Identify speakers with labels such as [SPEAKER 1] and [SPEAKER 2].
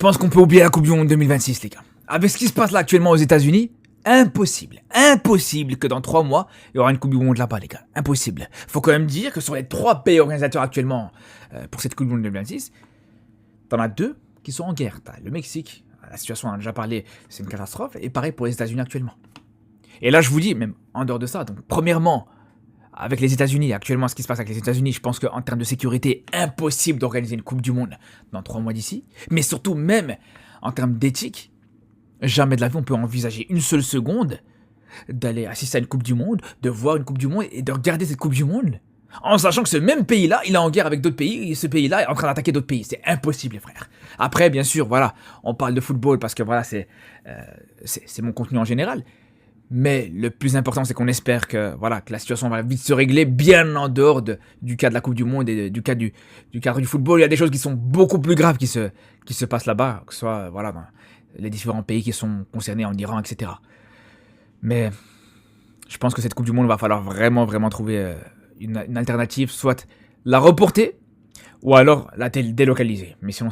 [SPEAKER 1] pense qu'on peut oublier la Coupe du Monde 2026, les gars. Avec ce qui se passe là actuellement aux États-Unis, impossible que dans 3 mois, il y aura une Coupe du Monde là-bas, les gars. Impossible. Faut quand même dire que sur les 3 pays organisateurs actuellement pour cette Coupe du Monde 2026, t'en as 2 qui sont en guerre. T'as le Mexique, la situation on en a déjà parlé, c'est une catastrophe, et pareil pour les États-Unis actuellement. Et là, je vous dis, même en dehors de ça, donc premièrement, avec les États-Unis, actuellement, ce qui se passe avec les États-Unis, je pense qu'en termes de sécurité, impossible d'organiser une Coupe du Monde dans 3 mois d'ici. Mais surtout, même en termes d'éthique, jamais de la vie on peut envisager une seule seconde d'aller assister à une Coupe du Monde, de voir une Coupe du Monde et de regarder cette Coupe du Monde, en sachant que ce même pays-là, il est en guerre avec d'autres pays, et ce pays-là est en train d'attaquer d'autres pays. C'est impossible, les frères. Après, bien sûr, voilà, on parle de football parce que voilà, c'est mon contenu en général. Mais le plus important, c'est qu'on espère que, voilà, que la situation va vite se régler, bien en dehors du cas de la Coupe du Monde et du cadre du football. Il y a des choses qui sont beaucoup plus graves qui se passent là-bas, que ce soit voilà, dans les différents pays qui sont concernés en Iran, etc. Mais je pense que cette Coupe du Monde, il va falloir vraiment trouver une alternative, soit la reporter, ou alors la délocaliser. Mais sinon,